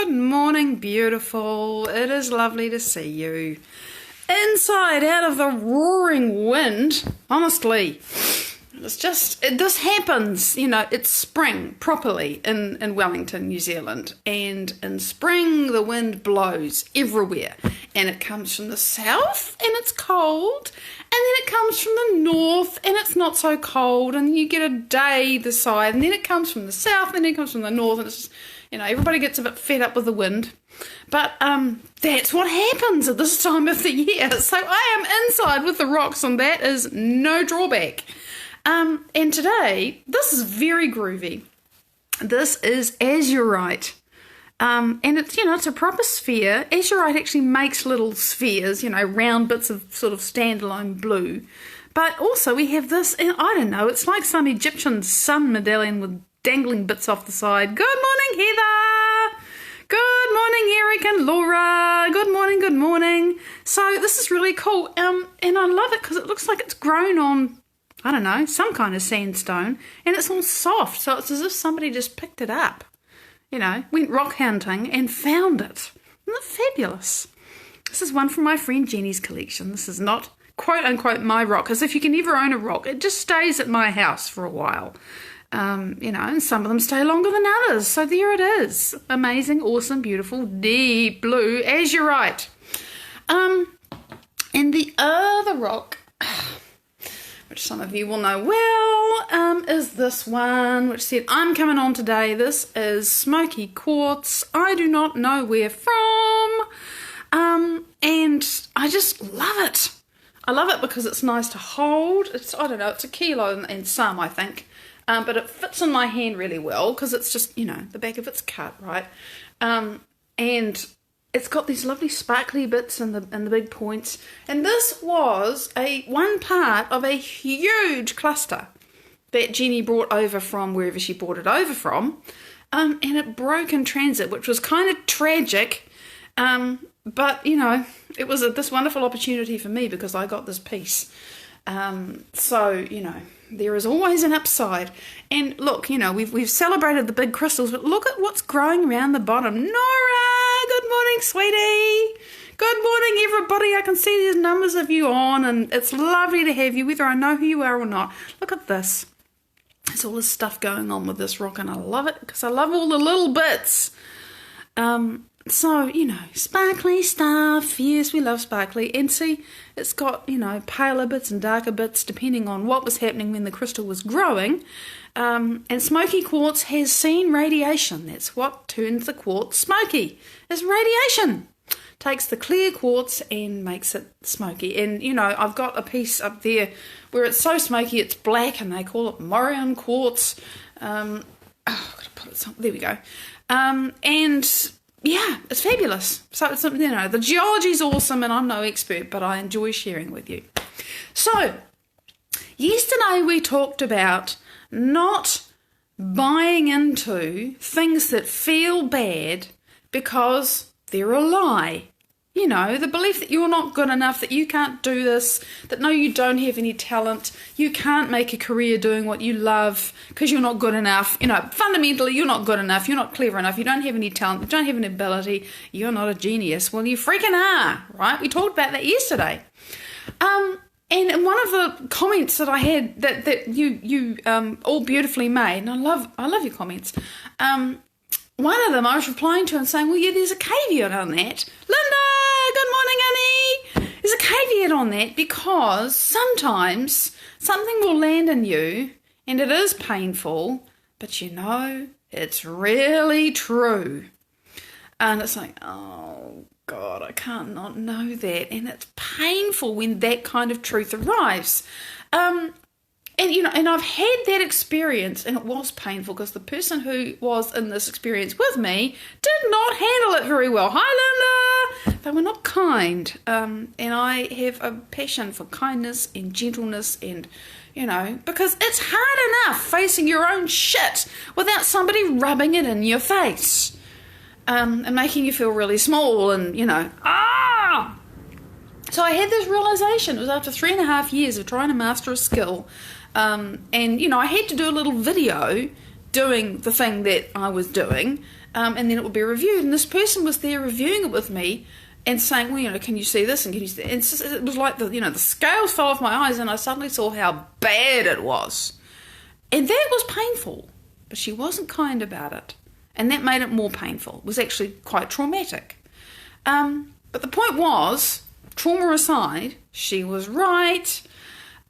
Good morning, beautiful. It is lovely to see you. Inside, out of the roaring wind, honestly, this happens, it's spring properly in Wellington, New Zealand. And in spring, the wind blows everywhere. And it comes from the south, and it's cold. And then it comes from the north, and it's not so cold. And you get a day either side. And then it comes from the south, and then it comes from the north. And it's just, everybody gets a bit fed up with the wind. But that's what happens at this time of the year. So I am inside with the rocks, and that is no drawback. And today, this is very groovy. This is azurite. And it's, it's a proper sphere. Azurite actually makes little spheres, round bits of sort of standalone blue. But also we have this, and I don't know, it's like some Egyptian sun medallion with dangling bits off the side. Good morning, Heather. Good morning, Eric and Laura. Good morning, good morning. So this is really cool. And I love it because it looks like it's grown on, I don't know, some kind of sandstone, and it's all soft, so it's as if somebody just picked it up, went rock hunting and found it. Isn't that fabulous? This is one from my friend Jenny's collection. This is not quote-unquote my rock, because if you can ever own a rock, it just stays at my house for a while, and some of them stay longer than others, so there it is. Amazing, awesome, beautiful, deep blue azurite. And the other rock, which some of you will know well, is this one, which said, I'm coming on today. This is smoky quartz. I do not know where from. And I just love it. I love it because it's nice to hold. It's a kilo and some, I think. But it fits in my hand really well because it's just, the back of it's cut, right? And it's got these lovely sparkly bits and the big points. And this was one part of a huge cluster that Jenny brought over from wherever she brought it over from. And it broke in transit, which was kind of tragic. But, it was this wonderful opportunity for me because I got this piece. So, there is always an upside. And look, we've celebrated the big crystals, but look at what's growing around the bottom. Nora, good morning, sweetie. Good morning, everybody. I can see there's numbers of you on, and it's lovely to have you, whether I know who you are or not. Look at this. There's all this stuff going on with this rock, and I love it because I love all the little bits. So, sparkly stuff. Yes, we love sparkly. And see, it's got, paler bits and darker bits depending on what was happening when the crystal was growing. And smoky quartz has seen radiation. That's what turns the quartz smoky, is radiation. Takes the clear quartz and makes it smoky. And, I've got a piece up there where it's so smoky it's black, and they call it Morion quartz. I've got to put it somewhere. There we go. And yeah, it's fabulous. So, it's, the geology's awesome, and I'm no expert, but I enjoy sharing with you. So, yesterday we talked about not buying into things that feel bad because they're a lie. The belief that you're not good enough, that you can't do this, that no, you don't have any talent, you can't make a career doing what you love because you're not good enough. Fundamentally, you're not good enough, you're not clever enough, you don't have any talent, you don't have an ability, you're not a genius. Well, you freaking are, right? We talked about that yesterday. And in one of the comments that I had that you all beautifully made, and I love your comments, one of them I was replying to and saying, well, yeah, there's a caveat on that. Linda, good morning, Annie. There's a caveat on that because sometimes something will land in you and it is painful, but it's really true. And it's like, oh, God, I can't not know that. And it's painful when that kind of truth arrives. And I've had that experience, and it was painful because the person who was in this experience with me did not handle it very well. Hi, Linda! They were not kind. And I have a passion for kindness and gentleness and, because it's hard enough facing your own shit without somebody rubbing it in your face and making you feel really small and, So I had this realization. It was after 3.5 years of trying to master a skill. And, I had to do a little video doing the thing that I was doing. and then it would be reviewed. And this person was there reviewing it with me and saying, well, can you see this and can you see that? And it was like the scales fell off my eyes, and I suddenly saw how bad it was. And that was painful, but she wasn't kind about it. And that made it more painful. It was actually quite traumatic. But the point was, trauma aside, she was right.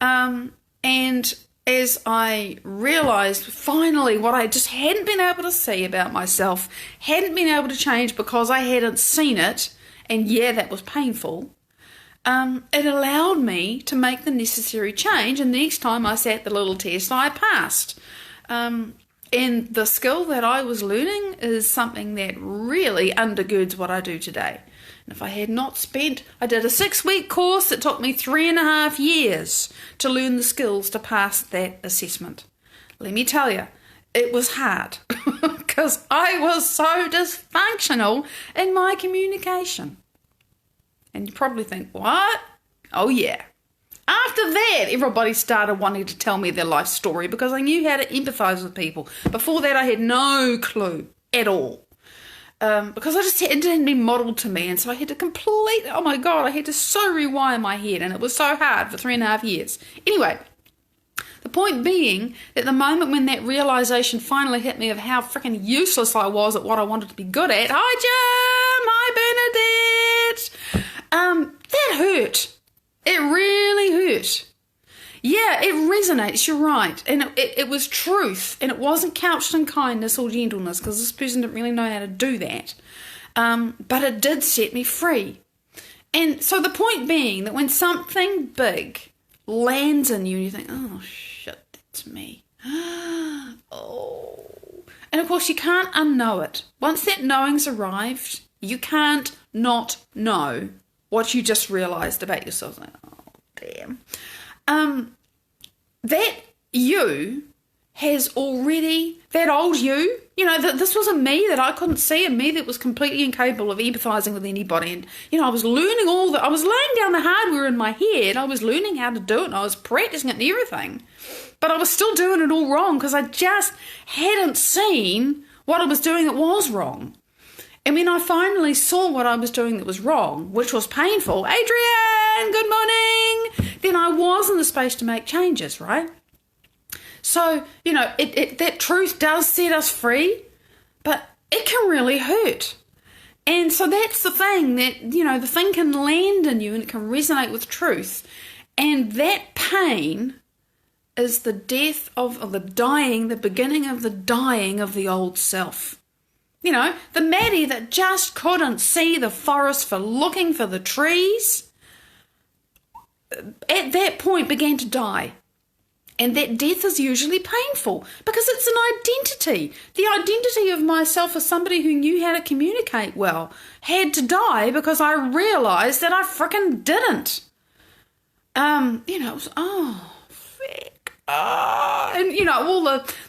And as I realised finally what I just hadn't been able to see about myself, hadn't been able to change because I hadn't seen it, and yeah, that was painful, it allowed me to make the necessary change, and the next time I sat the little test, I passed. And the skill that I was learning is something that really undergirds what I do today. And if I had not I did a 6-week course that took me 3.5 years to learn the skills to pass that assessment. Let me tell you, it was hard because I was so dysfunctional in my communication. And you probably think, what? Oh yeah. After that, everybody started wanting to tell me their life story because I knew how to empathise with people. Before that, I had no clue at all. Because it didn't been modelled to me, and so I had to I had to so rewire my head, and it was so hard for 3.5 years. Anyway, the point being that the moment when that realisation finally hit me of how freaking useless I was at what I wanted to be good at, hi Jim, hi Bernadette, that hurt. It really hurt. Yeah, it resonates, you're right. And it was truth, and it wasn't couched in kindness or gentleness, because this person didn't really know how to do that. But it did set me free. And so the point being that when something big lands in you and you think, oh, shit, that's me. Oh. And of course, you can't unknow it. Once that knowing's arrived, you can't not know what you just realised about yourself. Like, oh, damn. That you has already, that old you, this was a me that I couldn't see, a me that was completely incapable of empathising with anybody. And, I was learning I was laying down the hardware in my head, I was learning how to do it, and I was practising it and everything. But I was still doing it all wrong because I just hadn't seen what I was doing that was wrong. And when I finally saw what I was doing that was wrong, which was painful, Adrian, good morning, then I was in the space to make changes, right? So, that truth does set us free, but it can really hurt. And so that's the thing, that, the thing can land in you and it can resonate with truth. And that pain is the death of the dying, the beginning of the dying of the old self. The Maddie that just couldn't see the forest for looking for the trees, at that point began to die. And that death is usually painful because it's an identity. The identity of myself as somebody who knew how to communicate well had to die because I realised that I frickin' didn't. It was, oh, frick. And all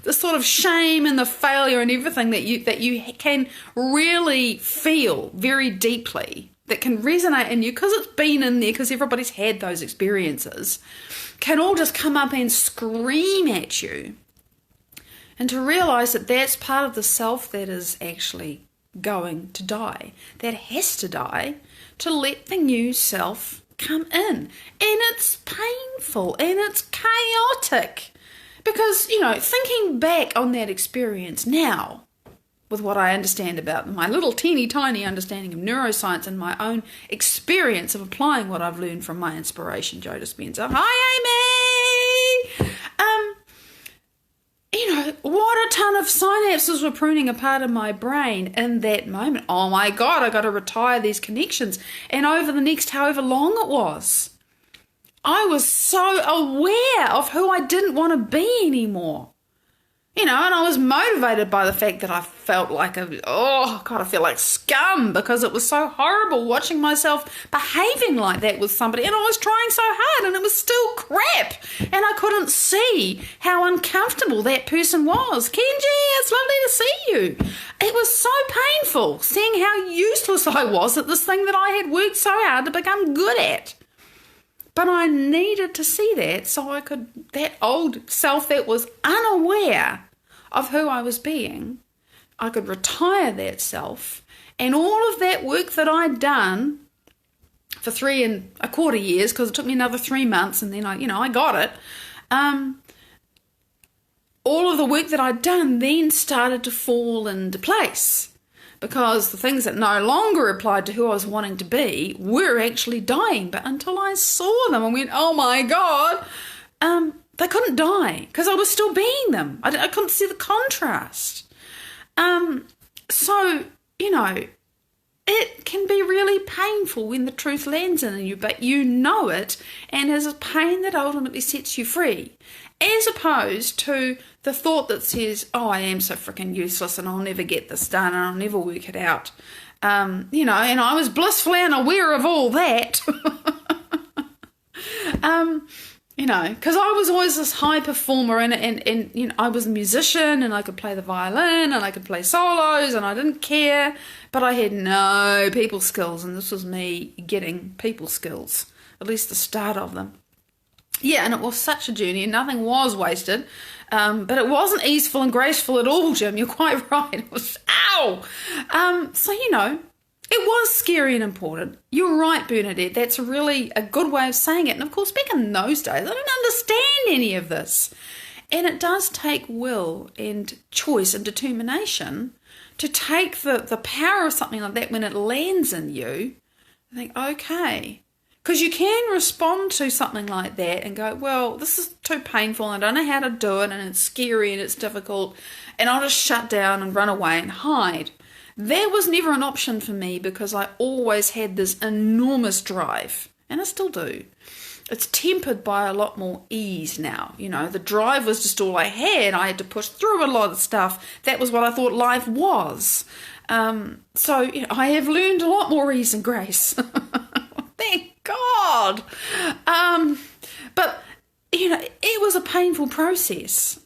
the sort of shame and the failure and everything that you can really feel very deeply, that can resonate in you because it's been in there, because everybody's had those experiences, can all just come up and scream at you. And to realise that that's part of the self that is actually going to die, that has to die to let the new self come in. And it's painful and it's chaotic because, thinking back on that experience now, with what I understand about my little teeny tiny understanding of neuroscience and my own experience of applying what I've learned from my inspiration, Joe Dispenza. Hi, Amy! What a ton of synapses were pruning a part of my brain in that moment. Oh my God, I got to retire these connections. And over the next however long it was, I was so aware of who I didn't want to be anymore. And I was motivated by the fact that I felt like I feel like scum because it was so horrible watching myself behaving like that with somebody. And I was trying so hard and it was still crap. And I couldn't see how uncomfortable that person was. Kenji, it's lovely to see you. It was so painful seeing how useless I was at this thing that I had worked so hard to become good at. But I needed to see that so I could, that old self that was unaware of who I was being, I could retire that self, and all of that work that I'd done for 3.25 years, because it took me another 3 months, and then I got it. All of the work that I'd done then started to fall into place, because the things that no longer applied to who I was wanting to be were actually dying. But until I saw them and went, oh my God, they couldn't die because I was still being them. I couldn't see the contrast. So, it can be really painful when the truth lands in you, but you know it, and it's a pain that ultimately sets you free, as opposed to the thought that says, oh, I am so freaking useless and I'll never get this done and I'll never work it out. And I was blissfully unaware of all that. Because I was always this high performer, and I was a musician, and I could play the violin and I could play solos, and I didn't care, but I had no people skills, and this was me getting people skills, at least the start of them. Yeah, and it was such a journey, and nothing was wasted, but it wasn't easeful and graceful at all, Jim. You're quite right. It was, ow! It was scary and important. You're right, Bernadette. That's really a good way of saying it. And of course, back in those days, I didn't understand any of this. And it does take will and choice and determination to take the power of something like that when it lands in you. I think, okay. Because you can respond to something like that and go, well, this is too painful and I don't know how to do it and it's scary and it's difficult and I'll just shut down and run away and hide. That was never an option for me because I always had this enormous drive, and I still do. It's tempered by a lot more ease now. The drive was just all I had. I had to push through a lot of stuff. That was what I thought life was. So I have learned a lot more ease and grace. Thank God. But it was a painful process.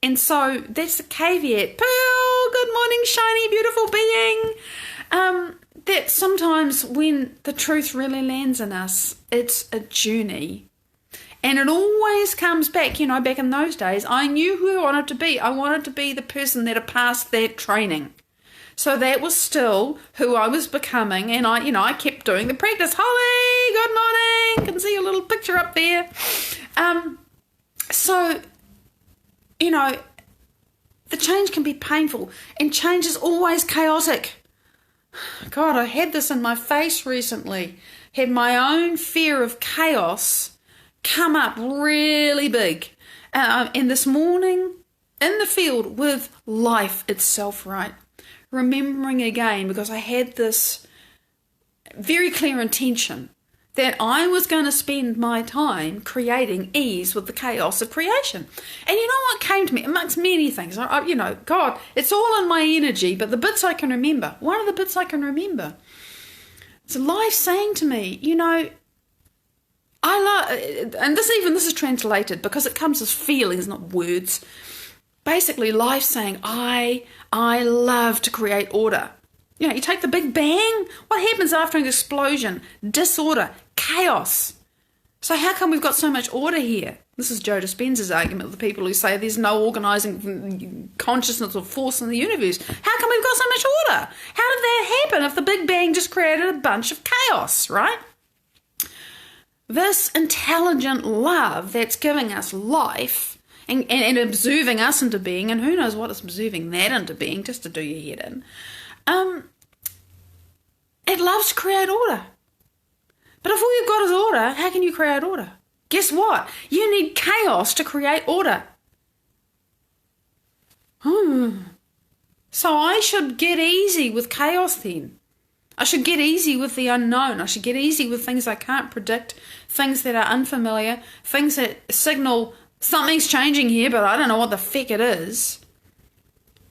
And so that's the caveat. Pearl, good morning, shiny, beautiful being. That sometimes when the truth really lands in us, it's a journey. And it always comes back. Back in those days, I knew who I wanted to be. I wanted to be the person that had passed that training. So that was still who I was becoming. And I kept doing the practice. Holly, good morning. Can see a little picture up there. The change can be painful, and change is always chaotic. God, I had this in my face recently. Had my own fear of chaos come up really big. And this morning, in the field with life itself, right? Remembering again, because I had this very clear intention that I was going to spend my time creating ease with the chaos of creation. And you know what came to me? Amongst many things. God, it's all in my energy, but the bits I can remember. One of the bits I can remember. It's life saying to me, I love, and this is translated because it comes as feelings, not words. Basically, life saying, I love to create order. You take the Big Bang. What happens after an explosion? Disorder, chaos. So how come we've got so much order here? This is Joe Dispenza's argument with the people who say there's no organising consciousness or force in the universe. How come we've got so much order? How did that happen if the Big Bang just created a bunch of chaos, right? This intelligent love that's giving us life and observing us into being, and who knows what is observing that into being, just to do your head in, it loves to create order. But if all you've got is order, how can you create order? Guess what? You need chaos to create order. So I should get easy with chaos then. I should get easy with the unknown. I should get easy with things I can't predict, things that are unfamiliar, things that signal something's changing here, but I don't know what the feck it is.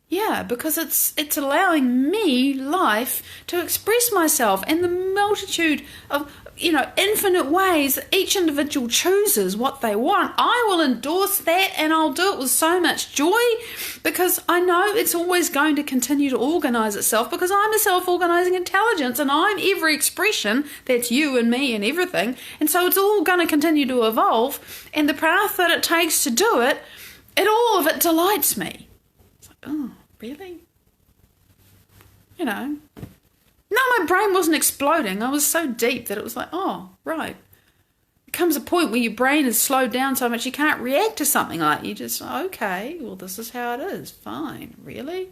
Yeah, because it's allowing me, life, to express myself in the multitude of, infinite ways that each individual chooses what they want. I will endorse that, and I'll do it with so much joy because I know it's always going to continue to organise itself because I'm a self-organising intelligence and I'm every expression. That's you and me and everything. And so it's all going to continue to evolve, and the path that it takes to do it, all of it delights me. Oh, really? you know. No, my brain wasn't exploding. I was so deep that it was like, oh, right. There comes a point where your brain is slowed down so much you can't react to something like that. You just, okay, well, this is how it is. Fine. Really?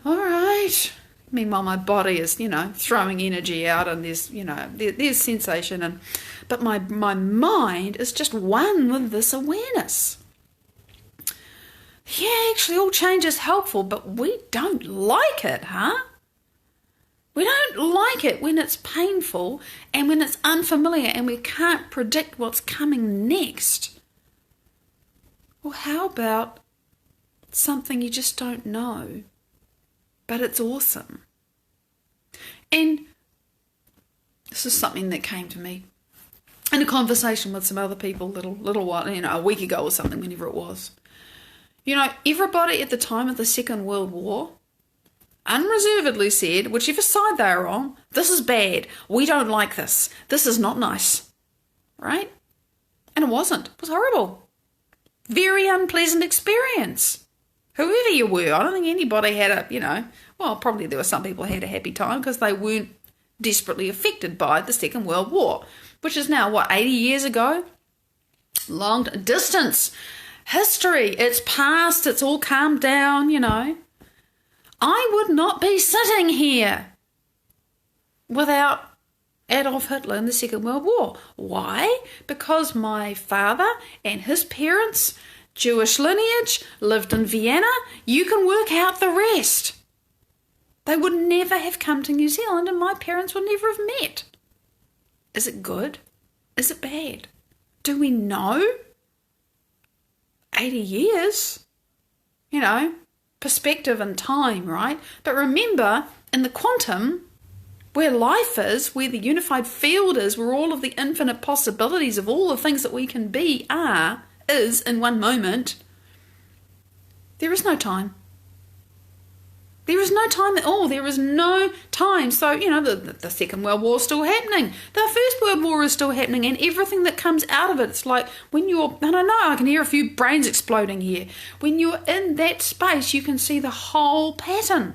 All right. Meanwhile, my body is, throwing energy out, and there's, there's sensation. But my mind is just one with this awareness. Yeah, actually, all change is helpful, but we don't like it, huh? We don't like it when it's painful and when it's unfamiliar and we can't predict what's coming next. Well, how about something you just don't know, but it's awesome? And this is something that came to me in a conversation with some other people little while, a week ago or something, whenever it was. Everybody at the time of the Second World War unreservedly said, whichever side they were on, this is bad. We don't like this. This is not nice. Right? And it wasn't. It was horrible. Very unpleasant experience. Whoever you were, I don't think anybody had probably there were some people who had a happy time because they weren't desperately affected by the Second World War, which is now, 80 years ago? Long distance. History. It's past. It's all calmed down, I would not be sitting here without Adolf Hitler in the Second World War. Why? Because my father and his parents, Jewish lineage, lived in Vienna. You can work out the rest. They would never have come to New Zealand and my parents would never have met. Is it good? Is it bad? Do we know? 80 years, perspective and time, right? But remember, in the quantum, where life is, where the unified field is, where all of the infinite possibilities of all the things that we can be is in one moment, there is no time. There is no time at all. There is no time. So, the Second World War is still happening. The First World War is still happening, and everything that comes out of it, it's like when you're, I don't know, I can hear a few brains exploding here. When you're in that space, you can see the whole pattern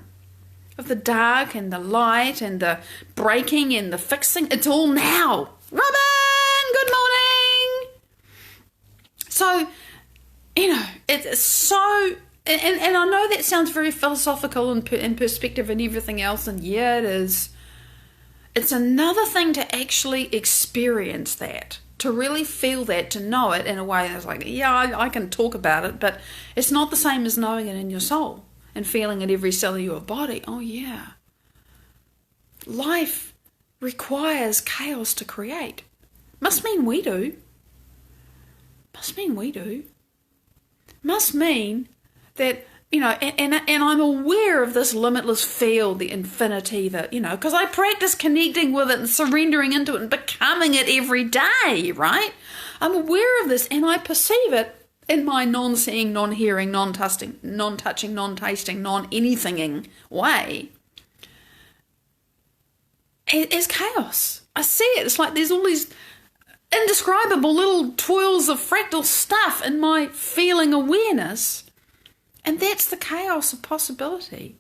of the dark and the light and the breaking and the fixing. It's all now. Robin, good morning. So, it's so... And I know that sounds very philosophical and perspective and everything else, and yeah, it is. It's another thing to actually experience that, to really feel that, to know it in a way that's like, yeah, I can talk about it, but it's not the same as knowing it in your soul and feeling it every cell of your body. Oh, yeah. Life requires chaos to create. Must mean we do. Must mean we do. Must mean that, and I'm aware of this limitless field, the infinity, that, because I practice connecting with it and surrendering into it and becoming it every day, right? I'm aware of this and I perceive it in my non-seeing, non-hearing, non-touching, non-tasting, non-anythinging way as chaos. I see it. It's like there's all these indescribable little twirls of fractal stuff in my feeling awareness. And that's the chaos of possibility.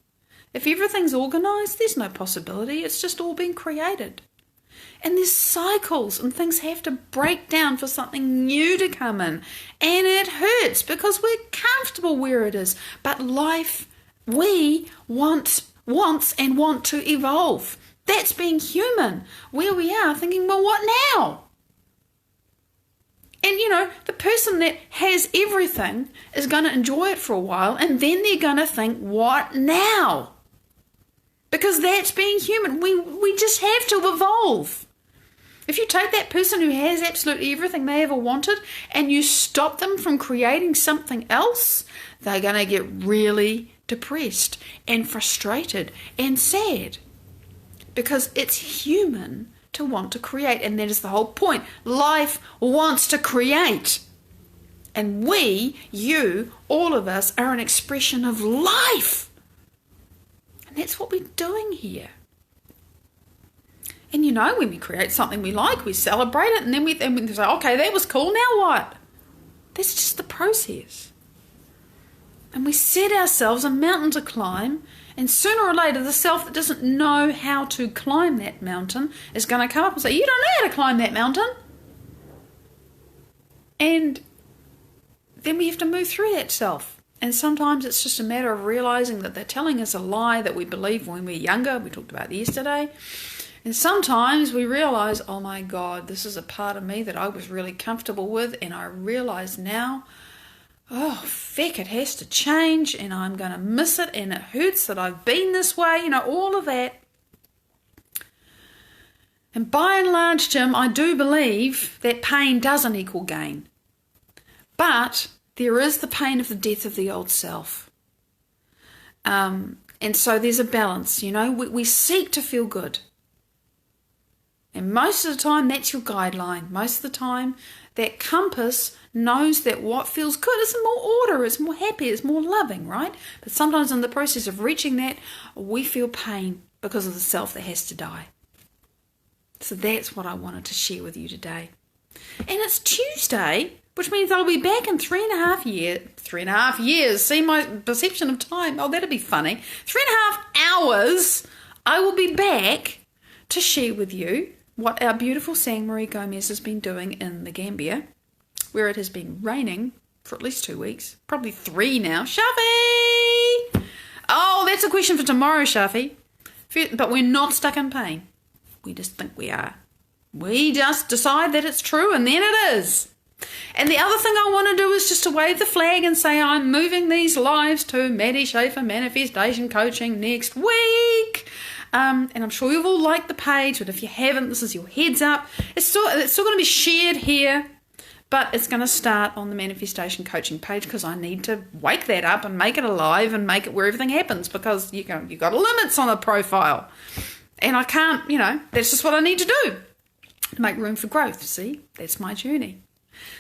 If everything's organised, there's no possibility. It's just all been created. And there's cycles and things have to break down for something new to come in. And it hurts because we're comfortable where it is. But life, we wants and want to evolve. That's being human. Where we are thinking, well, what now? And, the person that has everything is going to enjoy it for a while and then they're going to think, what now? Because that's being human. We just have to evolve. If you take that person who has absolutely everything they ever wanted and you stop them from creating something else, they're going to get really depressed and frustrated and sad. Because it's human to want to create, and that is the whole point. Life wants to create, and we, you, all of us are an expression of life, and that's what we're doing here. And when we create something we like, we celebrate it, and then we say, okay, that was cool, now what? That's just the process. And we set ourselves a mountain to climb, and sooner or later the self that doesn't know how to climb that mountain is going to come up and say, you don't know how to climb that mountain. And then we have to move through that self. And sometimes it's just a matter of realizing that they're telling us a lie that we believed when we were younger. We talked about it yesterday. And sometimes we realize, oh my God, this is a part of me that I was really comfortable with, and I realize now, oh, feck, it has to change, and I'm going to miss it, and it hurts that I've been this way, all of that. And by and large, Jim, I do believe that pain doesn't equal gain. But there is the pain of the death of the old self. And so there's a balance, we seek to feel good. And most of the time, that's your guideline. Most of the time, that compass knows that what feels good is more order, it's more happy, it's more loving, right? But sometimes in the process of reaching that, we feel pain because of the self that has to die. So that's what I wanted to share with you today. And it's Tuesday, which means I'll be back in 3.5 years. 3.5 years. See my perception of time. Oh, that'd be funny. 3.5 hours. I will be back to share with you what our beautiful Sang Marie Gomez has been doing in the Gambia, where it has been raining for at least 2 weeks. Probably 3 now. Shafi! Oh, that's a question for tomorrow, Shafi. But we're not stuck in pain. We just think we are. We just decide that it's true, and then it is. And the other thing I want to do is just to wave the flag and say I'm moving these lives to Maddie Schaefer Manifestation Coaching next week. And I'm sure you've all liked the page, but if you haven't, this is your heads up. It's still going to be shared here, but it's going to start on the Manifestation Coaching page because I need to wake that up and make it alive and make it where everything happens, because you've got limits on a profile. And I can't, that's just what I need to do to make room for growth. See, that's my journey.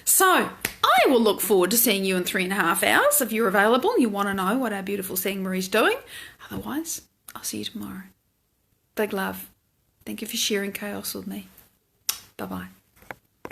So I will look forward to seeing you in 3.5 hours if you're available and you want to know what our beautiful Sang Marie's doing. Otherwise, I'll see you tomorrow. Big love. Thank you for sharing chaos with me. Bye-bye.